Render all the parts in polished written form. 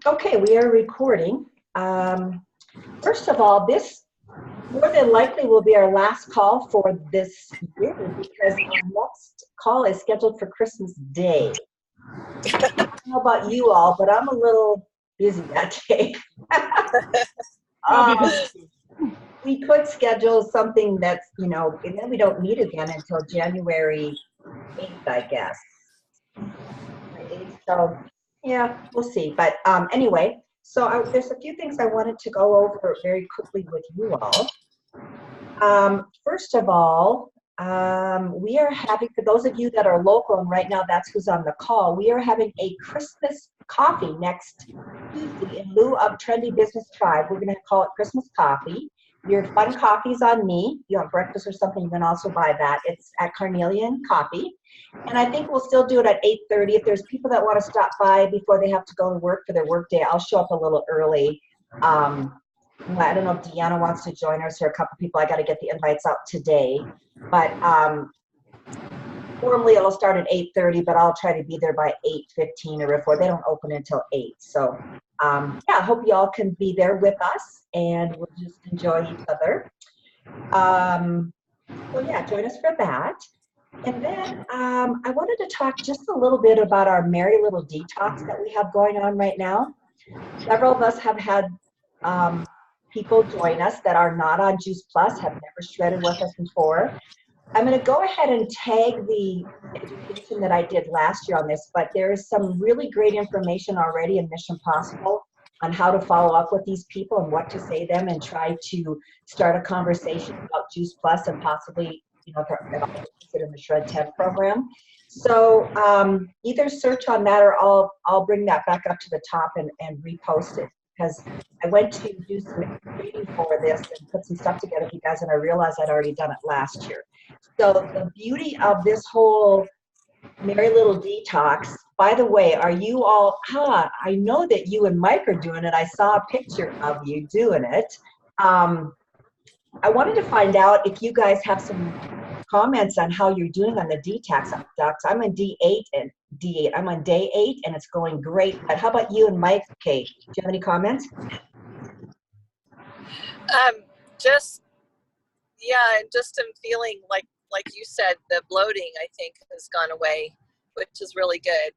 Okay, we are recording. First of all, this more than likely will be our last call for this year because our next call is scheduled for Christmas Day. I don't know about you all, but I'm a little busy that day. um, we could schedule something that's, and then we don't meet again until January 8th, I guess. So, yeah, we'll see. But anyway, so there's a few things I wanted to go over very quickly with you all. First of all, we are having, for those of you that are local, and right now that's who's on the call, we are having a Christmas coffee next Tuesday in lieu of Trendy Business Tribe. We're going to call it Christmas Coffee. Your fun coffee's on me. You want breakfast or something, you can also buy that. It's at Carnelian Coffee. And I think we'll still do it at 8:30. If there's people that want to stop by before they have to go to work for their work day, I'll show up a little early. I don't know if Deanna wants to join us or a couple people. I got to get the invites out today. But normally it'll start at 8:30, but I'll try to be there by 8:15 or before. They don't open until 8. So yeah, I hope you all can be there with us and we'll just enjoy each other. So yeah, join us for that. And then I wanted to talk just a little bit about our Merry Little Detox that we have going on right now. Several of us have had people join us that are not on Juice Plus, have never shredded with us before. I'm going to go ahead and tag the education that I did last year on this, but there is some really great information already in Mission Possible on how to follow up with these people and what to say to them and try to start a conversation about Juice Plus and possibly, if I consider the Shred 10 program. So either search on that or I'll bring that back up to the top and repost it, because I went to do some reading for this and put some stuff together for you guys, and I realized I'd already done it last year. So the beauty of this whole Merry Little Detox, by the way, are you all, I know that you and Mike are doing it. I saw a picture of you doing it. I wanted to find out if you guys have some comments on how you're doing on the detox. I'm on D8. I'm on day 8 and it's going great. But how about you and Mike? Okay, do you have any comments? Just I'm feeling like you said, the bloating I think has gone away, which is really good.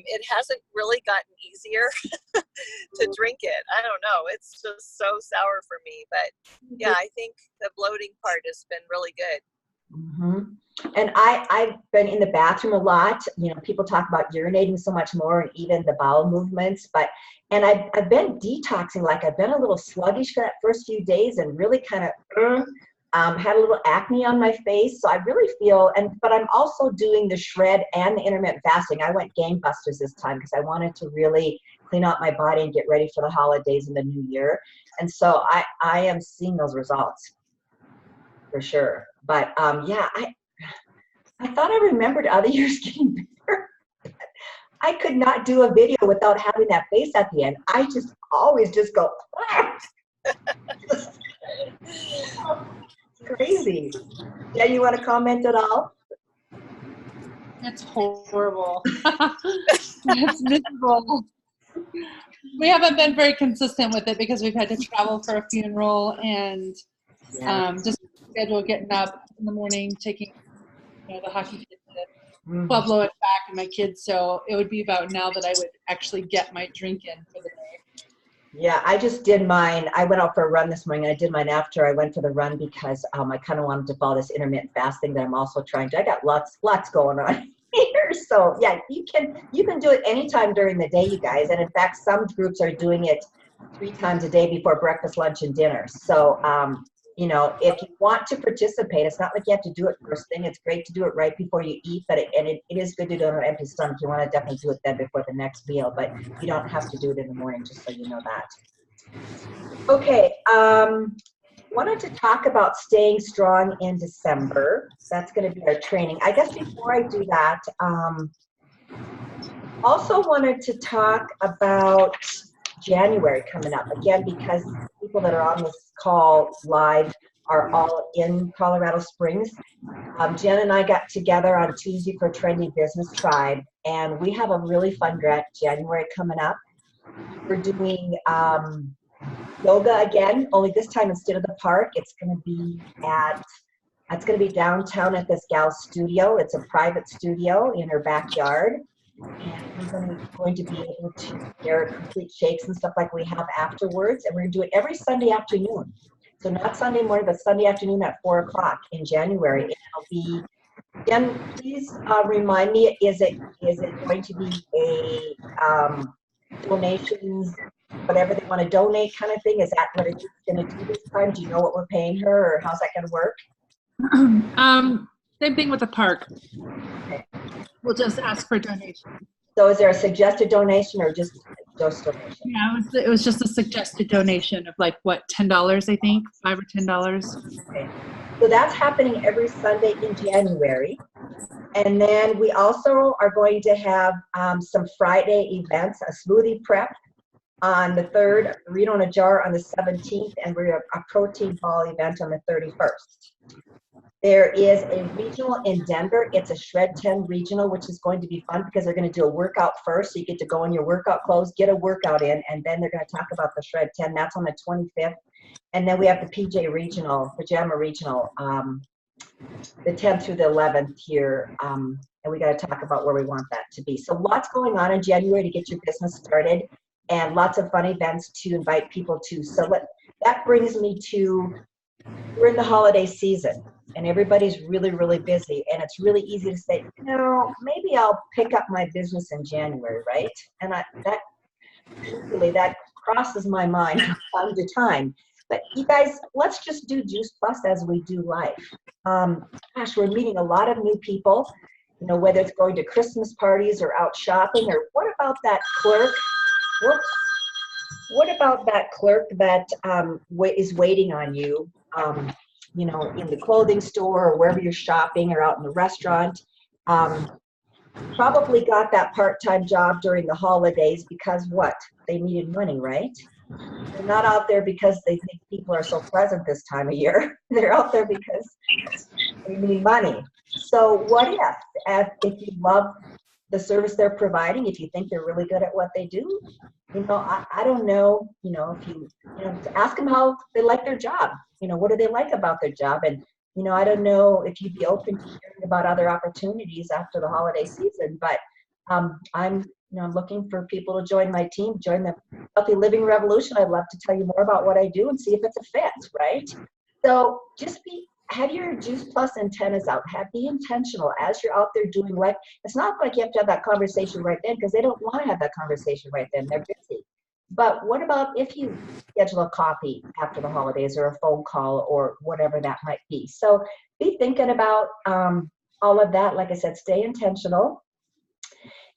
It hasn't really gotten easier to drink it. I don't know. It's just so sour for me. But yeah, I think the bloating part has been really good. Mm-hmm. And I've been in the bathroom a lot. People talk about urinating so much more and even the bowel movements. And I've been detoxing. Like I've been a little sluggish for that first few days and really kind of had a little acne on my face. So I really feel, but I'm also doing the shred and the intermittent fasting. I went gangbusters this time because I wanted to really clean out my body and get ready for the holidays and the new year. And so I am seeing those results for sure. But yeah, I thought I remembered other years getting better. I could not do a video without having that face at the end. I just always just go, crazy. Yeah, you want to comment at all? That's horrible. That's miserable. We haven't been very consistent with it because we've had to travel for a funeral and just schedule getting up in the morning, taking the hockey kids to Pueblo and back and my kids. So it would be about now that I would actually get my drink in for the day. Yeah, I just did mine. I went out for a run this morning. I did mine after I went for the run because I kind of wanted to follow this intermittent fasting that I'm also trying to. I got lots going on here. So yeah, you can do it anytime during the day, you guys. And in fact, some groups are doing it 3 times a day before breakfast, lunch, and dinner. So if you want to participate, it's not like you have to do it first thing. It's great to do it right before you eat, but it is good to do it on an empty stomach. You want to definitely do it then before the next meal, but you don't have to do it in the morning, just so you know that. Okay, wanted to talk about staying strong in December. That's going to be our training. I guess before I do that, also wanted to talk about January coming up again, because people that are on this call live are all in Colorado Springs. Jen and I got together on Tuesday for Trendy Business Tribe, and we have a really fun January coming up. We're doing yoga again, only this time instead of the park, it's going to be downtown at this gal's studio. It's a private studio in her backyard. And we're going to be able to share complete shakes and stuff like we have afterwards. And we're going to do it every Sunday afternoon. So not Sunday morning, but Sunday afternoon at 4 o'clock in January. And it'll be, Jen, please remind me, is it going to be a donations, whatever they want to donate kind of thing? Is that what it's going to do this time? Do you know what we're paying her, or how's that going to work? Same thing with the park. Okay. We'll just ask for donations. So is there a suggested donation or just donation? Yeah, it was just a suggested donation of like, what, $10, I think? $5 or $10. Okay. So that's happening every Sunday in January. And then we also are going to have some Friday events, a smoothie prep on the 3rd, Reno in a Jar on the 17th, and we're a protein ball event on the 31st. There is a regional in Denver. It's a Shred 10 regional, which is going to be fun because they're going to do a workout first. So you get to go in your workout clothes, get a workout in, and then they're going to talk about the Shred 10. That's on the 25th. And then we have the PJ Regional, Pajama Regional, the 10th through the 11th here. And we got to talk about where we want that to be. So lots going on in January to get your business started, and lots of fun events to invite people to. So that brings me to, we're in the holiday season and everybody's really, really busy, and it's really easy to say, maybe I'll pick up my business in January, right? And that crosses my mind from time to time. But you guys, let's just do Juice Plus as we do life. Gosh, we're meeting a lot of new people, whether it's going to Christmas parties or out shopping, or what about that clerk? What about that clerk that is waiting on you, in the clothing store or wherever you're shopping or out in the restaurant? Probably got that part-time job during the holidays because what? They needed money, right? They're not out there because they think people are so pleasant this time of year. They're out there because they need money. So what if you love the service they're providing, if you think they're really good at what they do, I don't know, if you ask them how they like their job, what do they like about their job? And, I don't know if you'd be open to hearing about other opportunities after the holiday season, but I'm looking for people to join my team, join the Healthy Living Revolution. I'd love to tell you more about what I do and see if it's a fit, right? So just have your Juice Plus antennas out. Be intentional as you're out there doing life. It's not like you have to have that conversation right then, because they don't want to have that conversation right then. They're busy. But what about if you schedule a coffee after the holidays or a phone call or whatever that might be? So be thinking about all of that. Like I said, stay intentional.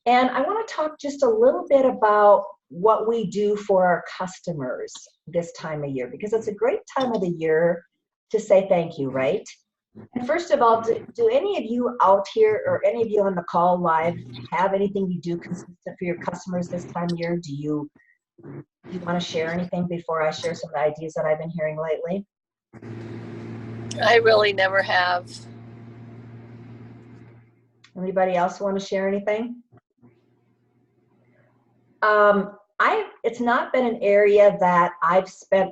And I want to talk just a little bit about what we do for our customers this time of year, because it's a great time of the year to say thank you, right? And first of all, do any of you out here or any of you on the call live have anything you do consistent for your customers this time of year? Do you want to share anything before I share some of the ideas that I've been hearing lately? I really never have. Anybody else want to share anything? It's not been an area that I've spent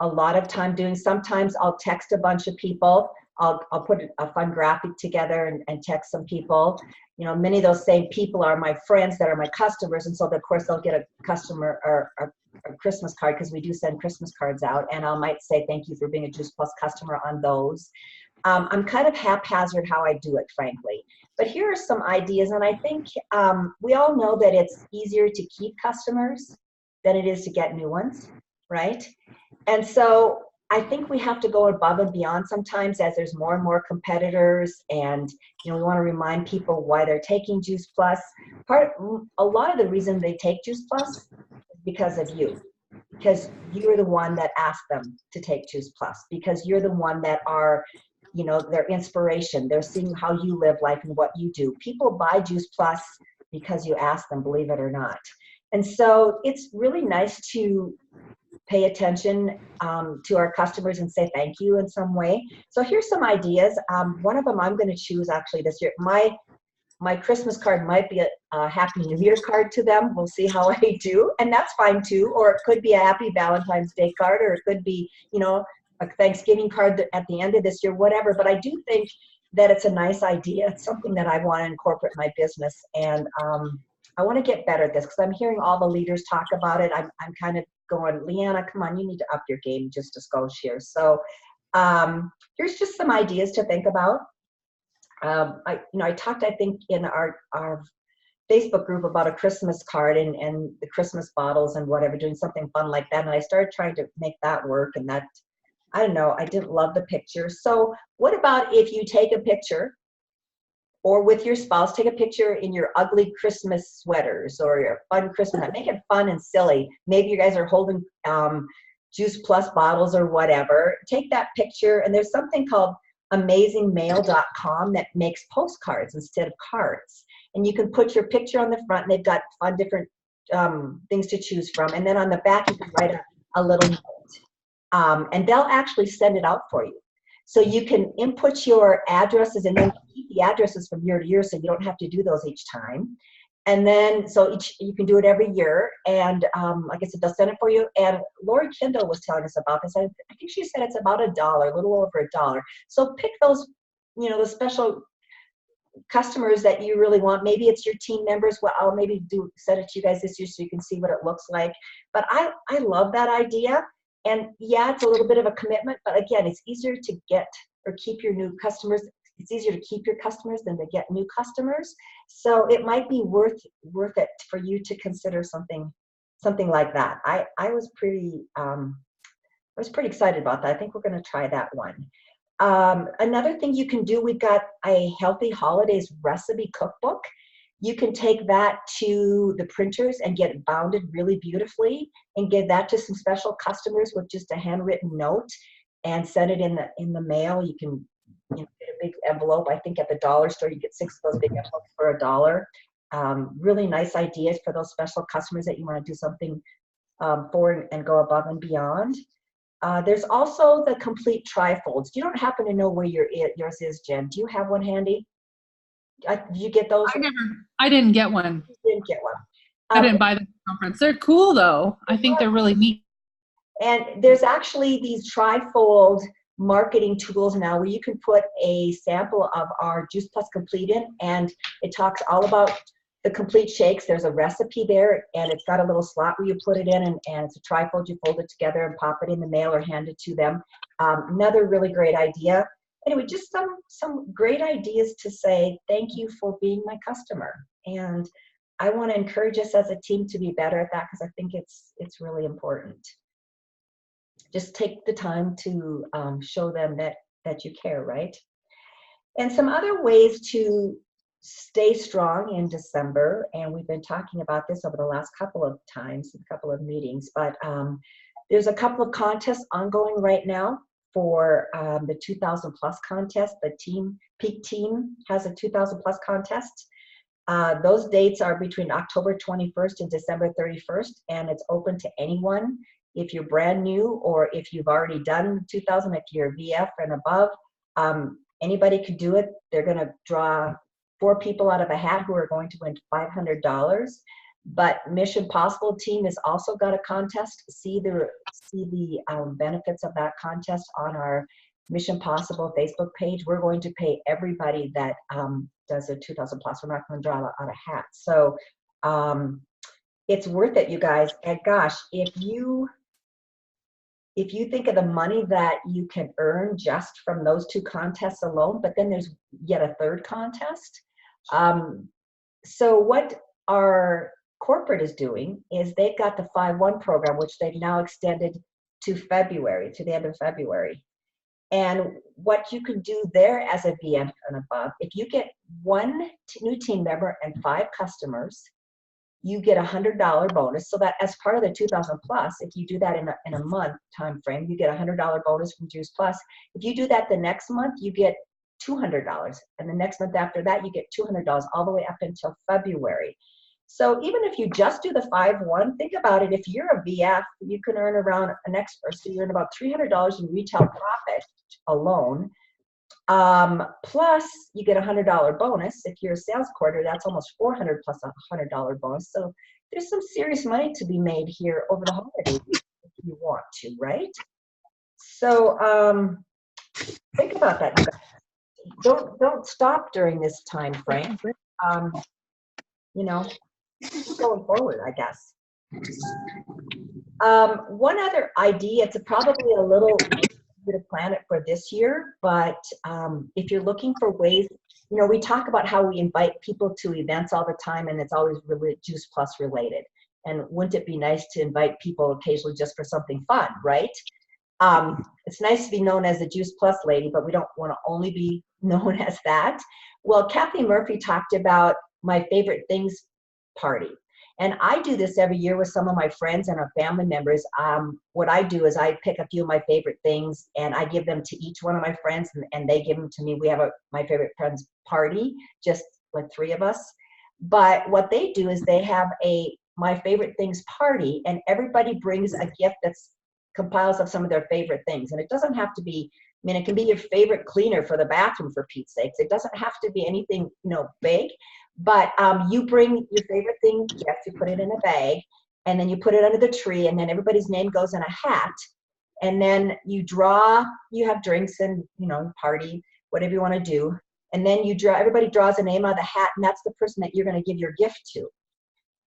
a lot of time doing. Sometimes I'll text a bunch of people. I'll put a fun graphic together and text some people. Many of those same people are my friends that are my customers, and so of course they'll get a customer or a Christmas card, because we do send Christmas cards out, and I might say thank you for being a Juice Plus customer on those. I'm kind of haphazard how I do it, frankly. But here are some ideas, and I think we all know that it's easier to keep customers than it is to get new ones, right? And so I think we have to go above and beyond sometimes as there's more and more competitors, and we want to remind people why they're taking Juice Plus. A lot of the reason they take Juice Plus is because of you, because you're the one that asked them to take Juice Plus, because you're the one that are their inspiration. They're seeing how you live life and what you do. People buy Juice Plus because you ask them, believe it or not. And so it's really nice to pay attention to our customers and say thank you in some way. So here's some ideas. One of them I'm going to choose actually this year. My my Christmas card might be a Happy New Year card to them. We'll see how I do, and that's fine too. Or it could be a Happy Valentine's Day card, or it could be, a Thanksgiving card at the end of this year, whatever. But I do think that it's a nice idea. It's something that I want to incorporate in my business, and I want to get better at this because I'm hearing all the leaders talk about it. I'm kind of going, Leanna, come on, you need to up your game just a skosh here. So here's just some ideas to think about. I talked, I think, in our Facebook group about a Christmas card and the Christmas bottles and whatever, doing something fun like that. And I started trying to make that work, and that, I don't know, I didn't love the picture. So what about if you take a picture, or with your spouse, take a picture in your ugly Christmas sweaters or your fun Christmas, make it fun and silly. Maybe you guys are holding Juice Plus bottles or whatever. Take that picture, and there's something called amazingmail.com that makes postcards instead of cards. And you can put your picture on the front, and they've got fun different things to choose from. And then on the back, you can write a little note. And they'll actually send it out for you. So you can input your addresses and then keep the addresses from year to year, so you don't have to do those each time. And then, so you can do it every year. And like I said, they'll send it for you. And Lori Kendall was telling us about this. I think she said it's about $1, a little over $1. So pick those, the special customers that you really want. Maybe it's your team members. Well, I'll maybe send it to you guys this year so you can see what it looks like. But I love that idea. And yeah, it's a little bit of a commitment, but again, it's easier to get or keep your new customers. It's easier to keep your customers than to get new customers. So it might be worth it for you to consider something like that. I was pretty excited about that. I think we're going to try that one. Another thing you can do, we've got a Healthy Holidays recipe cookbook. You can take that to the printers and get it bounded really beautifully and give that to some special customers with just a handwritten note and send it in the mail. You can get a big envelope. I think at the dollar store you get 6 of those big envelopes for $1. Really nice ideas for those special customers that you want to do something for and go above and beyond. There's also the complete trifolds. You don't happen to know where yours is, Jen. Do you have one handy? Did you get those? I didn't get one. You didn't get one. I didn't buy them at the conference. They're cool though. I think they're really neat. And there's actually these trifold marketing tools now where you can put a sample of our Juice Plus Complete in, and it talks all about the complete shakes. There's a recipe there, and it's got a little slot where you put it in, and it's a trifold. You fold it together and pop it in the mail or hand it to them. Another really great idea. Anyway, just some great ideas to say thank you for being my customer. And I want to encourage us as a team to be better at that, because I think it's really important. Just take the time to show them that you care, right? And some other ways to stay strong in December, and we've been talking about this over the last couple of times, a couple of meetings, but there's a couple of contests ongoing right now for the 2000 plus contest. The Peak Team has a 2000 plus contest. Those dates are between October 21st and December 31st, and it's open to anyone. If you're brand new, or if you've already done 2000, if you're VF and above, anybody could do it. They're going to draw 4 people out of a hat who are going to win $500. But Mission Possible team has also got a contest. See the benefits of that contest on our Mission Possible Facebook page. We're going to pay everybody that does a 2000 plus. We're not going to draw out a hat. So it's worth it, you guys. And gosh, if you think of the money that you can earn just from those 2 contests alone, but then there's yet a 3rd contest. So what our corporate is doing is they've got the 5-1 program, which they've now extended to February, to the end of February. And what you can do there as a VF and above, if you get 1 new team member and 5 customers, you get $100 bonus. So that as part of the 2000 plus, if you do that in a month time frame, you get $100 bonus from Juice Plus. If you do that the next month, you get $200, and the next month after that, you get $200 all the way up until February. So even if you just do the 5-1, think about it. If you're a VF, you can earn around so you earn about $300 in retail profit alone. Plus, you get a $100 bonus. If you're a sales coordinator, that's almost 400 plus a $100 bonus. So there's some serious money to be made here over the holidays if you want to, right? So think about that, you guys. Don't stop during this time frame. You know, keep going forward, I guess. One other idea, it's probably a little bit of plan it for this year, but if you're looking for ways, you know, we talk about how we invite people to events all the time, and it's always really Juice Plus related. And wouldn't it be nice to invite people occasionally just for something fun, right? It's nice to be known as the Juice Plus lady, but we don't want to only be known as that. Well, Kathy Murphy talked about my favorite things party. And I do this every year with some of my friends and our family members. What I do is I pick a few of my favorite things and I give them to each one of my friends, and they give them to me. We have my favorite friends party, just like 3 of us. But what they do is they have a my favorite things party, and everybody brings a gift that's compiles of some of their favorite things. And it doesn't have to be, I mean, it can be your favorite cleaner for the bathroom, for Pete's sakes. It doesn't have to be anything, you know, big. But you bring your favorite thing, yes, you put it in a bag, and then you put it under the tree, and then everybody's name goes in a hat. And then you have drinks and, you know, party, whatever you want to do. And then everybody draws a name out of the hat, and that's the person that you're going to give your gift to.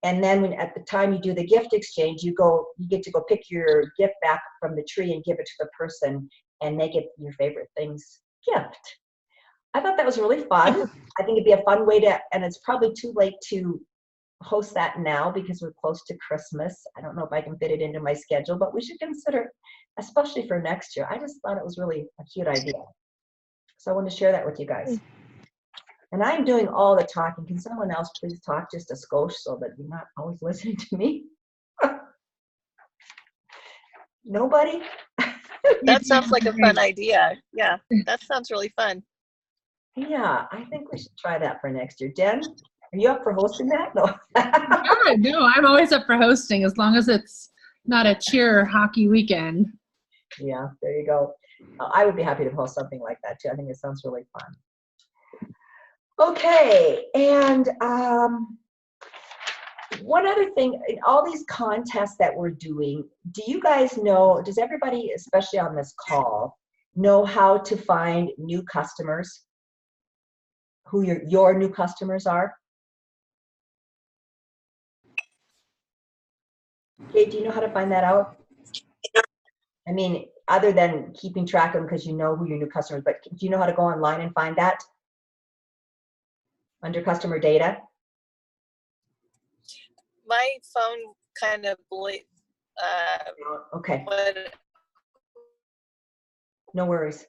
And then at the time you do the gift exchange, you get to go pick your gift back from the tree and give it to the person, and they get your favorite things gift. I thought that was really fun. I think it'd be a fun way and it's probably too late to host that now because we're close to Christmas. I don't know if I can fit it into my schedule, but we should consider, especially for next year. I just thought it was really a cute idea. So I wanted to share that with you guys. And I'm doing all the talking. Can someone else please talk just a skosh so that you're not always listening to me? Nobody? That sounds like a fun idea. Yeah, that sounds really fun. Yeah, I think we should try that for next year. Jen, are you up for hosting that? No. No, I'm always up for hosting as long as it's not a cheer hockey weekend. Yeah, there you go. I would be happy to host something like that too. I think it sounds really fun. Okay, and one other thing, in all these contests that we're doing, do you guys know, does everybody, especially on this call, know how to find new customers? Who your new customers are? Okay, do you know how to find that out? I mean, other than keeping track of them because you know who your new customers, but do you know how to go online and find that? Under customer data? My phone kind of Okay, what no worries.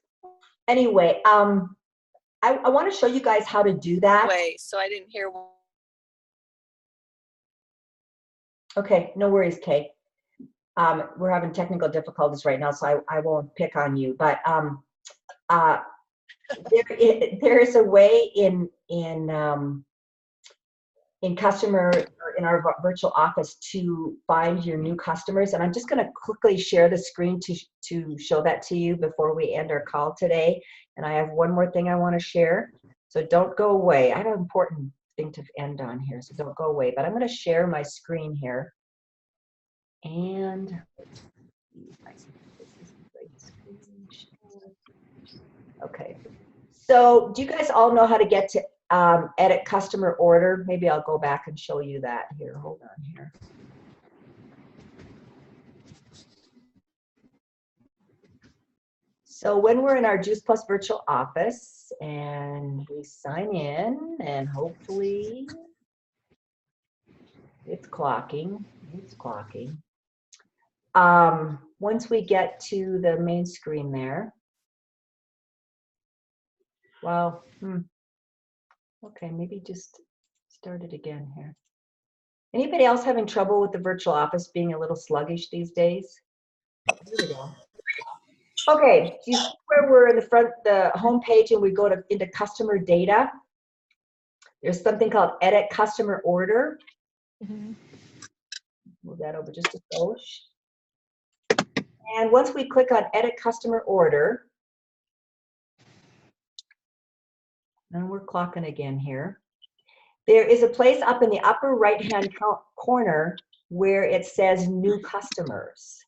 Anyway, I want to show you guys how to do that. way, so I didn't hear. Okay, no worries, Kay. We're having technical difficulties right now, so I won't pick on you. But there is a way in customer, in our virtual office, to find your new customers. And I'm just going to quickly share the screen to show that to you before we end our call today. And I have one more thing I want to share. So don't go away. I have an important thing to end on here, so don't go away. But I'm going to share my screen here. And okay. So do you guys all know how to get to edit customer order? Maybe I'll go back and show you that here. Hold on here. So when we're in our Juice Plus virtual office and we sign in, and hopefully it's clocking. Once we get to the main screen there, well, okay, maybe just start it again here. Anybody else having trouble with the virtual office being a little sluggish these days? Here we go. Okay, do you see where we're in the home page and we go into customer data? There's something called edit customer order. Mm-hmm. Move that over just a skosh. And once we click on edit customer order, And we're clocking again here. There is a place up in the upper right-hand corner where it says new customers.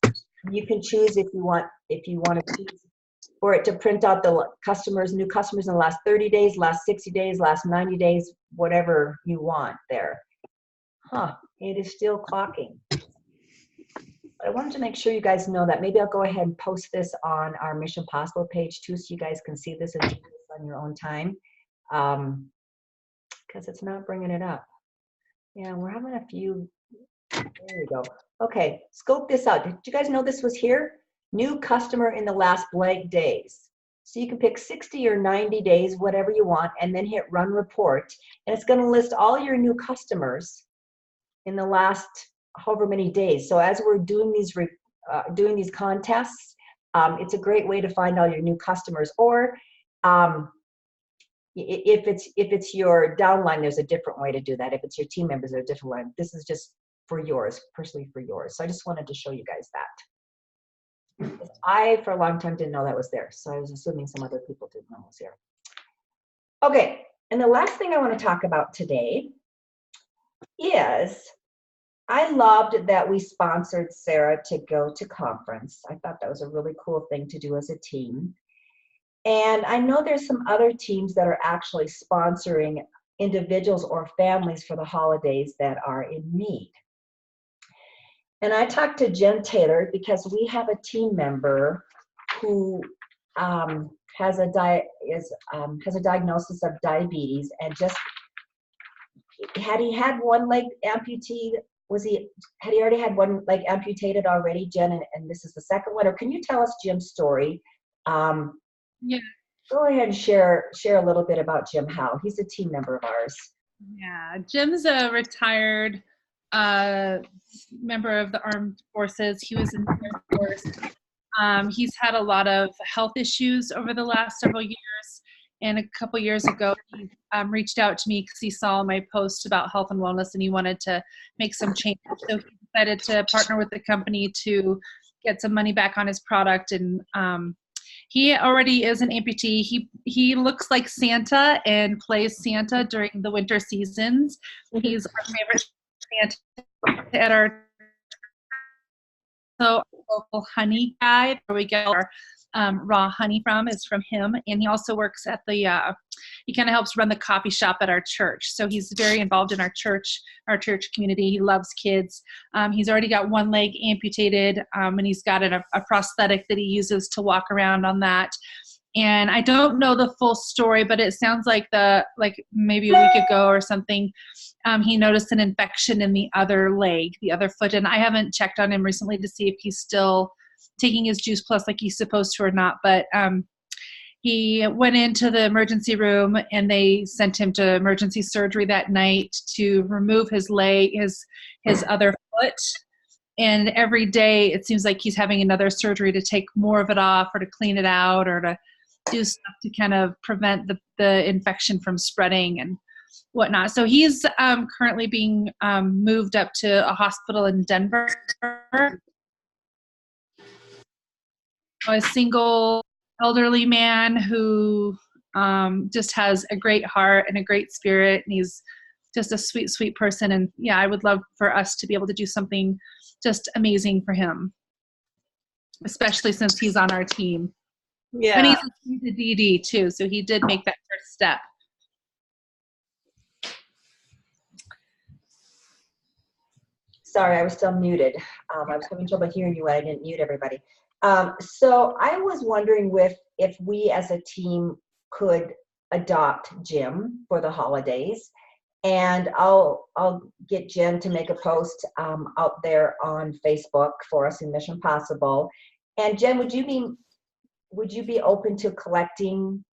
You can choose if you want to choose for it to print out the new customers in the last 30 days, last 60 days, last 90 days, whatever you want there. It is still clocking. But I wanted to make sure you guys know that. Maybe I'll go ahead and post this on our Mission Possible page too, so you guys can see this and do this on your own time. Because it's not bringing it up. Yeah, we're having a few. There we go. Okay, scope this out. Did you guys know this was here? New customer in the last blank days. So you can pick 60 or 90 days, whatever you want, and then hit run report. And it's going to list all your new customers in the last however many days. So as we're doing these contests, it's a great way to find all your new customers. Or if it's your downline, there's a different way to do that. If it's your team members, there's a different line. This is just for yours, personally for yours. So I just wanted to show you guys that. I, for a long time, didn't know that was there. So I was assuming some other people didn't know it was here. Okay, and the last thing I want to talk about today is I loved that we sponsored Sarah to go to conference. I thought that was a really cool thing to do as a team. And I know there's some other teams that are actually sponsoring individuals or families for the holidays that are in need. And I talked to Jen Taylor because we have a team member who has a diagnosis of diabetes, and just had he had one leg amputated? Had he already had one leg amputated already, Jen? And this is the second one. Or can you tell us Jim's story? Yeah. Go ahead and share a little bit about Jim Howe. He's a team member of ours. Yeah, Jim's a retired member of the armed forces. He was in the Air Force. He's had a lot of health issues over the last several years. And a couple years ago, he reached out to me because he saw my post about health and wellness, and he wanted to make some changes. So he decided to partner with the company to get some money back on his product. And he already is an amputee. He looks like Santa and plays Santa during the winter seasons. He's our favorite Santa at our local honey guy, where we get our raw honey from, is from him. And he also works at the he kind of helps run the coffee shop at our church. So he's very involved in our church community. He loves kids. He's already got one leg amputated, and he's got a prosthetic that he uses to walk around on that. And I don't know the full story, but it sounds like maybe a week ago or something, he noticed an infection in the other leg, the other foot. And I haven't checked on him recently to see if he's still taking his Juice Plus like he's supposed to or not. But he went into the emergency room, and they sent him to emergency surgery that night to remove his leg, his other foot. And every day it seems like he's having another surgery to take more of it off, or to clean it out, or to do stuff to kind of prevent the infection from spreading and whatnot. So he's currently being moved up to a hospital in Denver. A single elderly man who just has a great heart and a great spirit, and he's just a sweet, sweet person. And yeah, I would love for us to be able to do something just amazing for him, especially since he's on our team. Yeah. And he's a DD too, so he did make that first step. Sorry, I was still muted. I was having trouble hearing you when I didn't mute everybody. So I was wondering if we as a team could adopt Jim for the holidays. And I'll get Jen to make a post out there on Facebook for us in Mission Possible. And Jen, would you be open to collecting,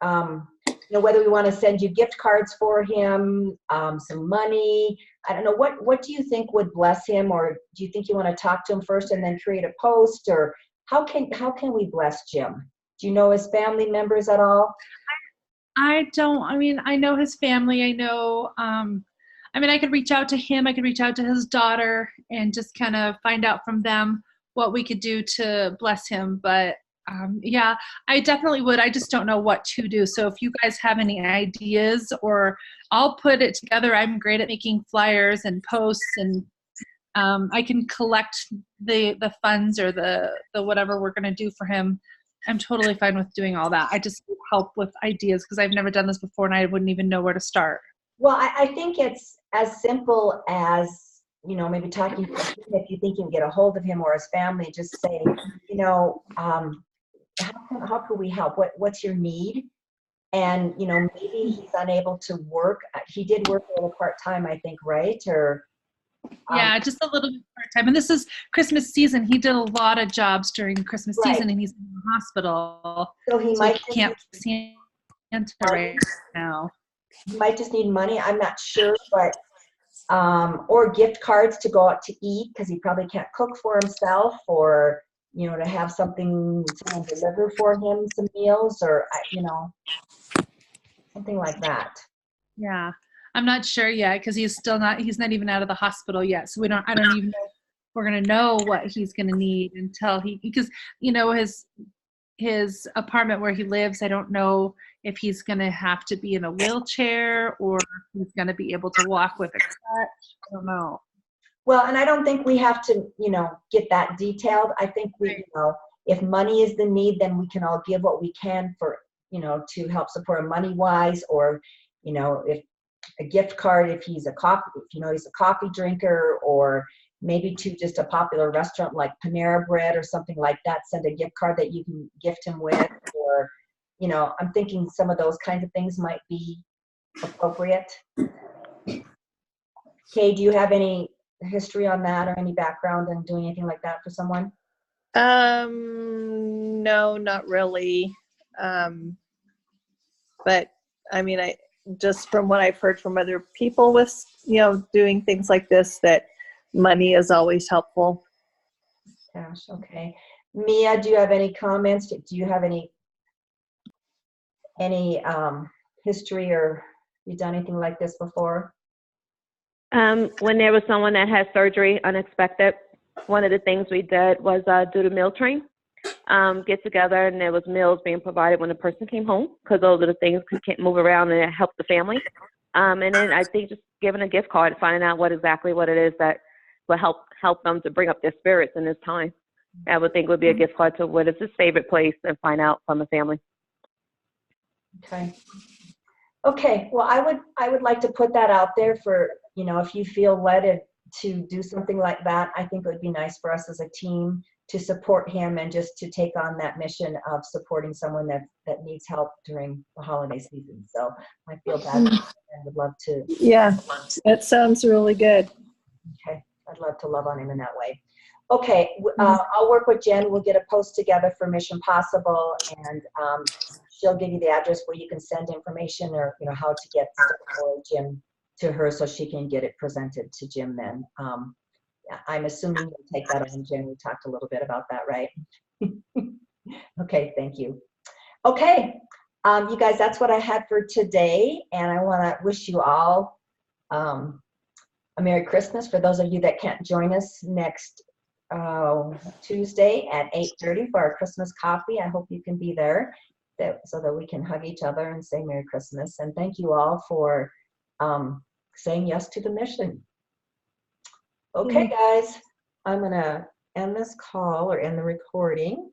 whether we want to send you gift cards for him, some money? I don't know, what do you think would bless him? Or do you think you want to talk to him first and then create a post? Or how can we bless Jim? Do you know his family members at all? I don't. I mean, I know his family. I know, I could reach out to him. I could reach out to his daughter and just kind of find out from them what we could do to bless him. But Yeah, I definitely would. I just don't know what to do. So if you guys have any ideas, or I'll put it together. I'm great at making flyers and posts, and I can collect the funds or the whatever we're going to do for him. I'm totally fine with doing all that. I just need help with ideas because I've never done this before and I wouldn't even know where to start. Well, I think it's as simple as, maybe talking to him, if you think you can get a hold of him or his family, just say, how can we help? What's your need? And, maybe he's unable to work. He did work a little part-time, I think, right? Or Yeah, just a little bit part-time. And this is Christmas season. He did a lot of jobs during Christmas Right. season and he's in the hospital. so he So might he can't see Santa right now. he might just need money. I'm not sure, but or gift cards to go out to eat because he probably can't cook for himself, or to have someone deliver for him some meals, or something like that. Yeah. I'm not sure yet because he's not even out of the hospital yet. So I don't even know if we're going to know what he's going to need until because his apartment where he lives, I don't know if he's going to have to be in a wheelchair or if he's going to be able to walk with a crutch. I don't know. Well, and I don't think we have to, get that detailed. I think if money is the need, then we can all give what we can for, to help support him money-wise, or, if a gift card, if he's he's a coffee drinker, or maybe to just a popular restaurant like Panera Bread or something like that, send a gift card that you can gift him with, or, I'm thinking some of those kinds of things might be appropriate. Kay, do you have any history on that or any background in doing anything like that for someone? No, not really. But I mean, I just from what I've heard from other people with, doing things like this, that money is always helpful. Gosh, okay. Mia, do you have any comments? Do you have any history, or you done anything like this before? When there was someone that had surgery unexpected, one of the things we did was do the meal train, get together, and there was meals being provided when the person came home, because those are the things you can't move around, and it helped the family. And then I think just giving a gift card, finding out what it is that will help them to bring up their spirits in this time. I would think would be a gift card to what is his favorite place, and find out from the family. Okay, well, I would like to put that out there for, if you feel led to do something like that. I think it would be nice for us as a team to support him and just to take on that mission of supporting someone that needs help during the holiday season. So I feel bad and would love to. Yeah, that sounds really good. Okay, I'd love to love on him in that way. Okay, I'll work with Jen. We'll get a post together for Mission Possible, and she'll give you the address where you can send information, or how to get Jim to her so she can get it presented to Jim then. I'm assuming you'll take that on, Jen. We talked a little bit about that, right? Okay, thank you. Okay, you guys, that's what I had for today, and I want to wish you all a Merry Christmas. For those of you that can't join us next Tuesday at 8:30 for our Christmas coffee, I hope you can be there so that we can hug each other and say Merry Christmas. And thank you all for saying yes to the mission. Okay, guys, I'm going to end this call, or end the recording.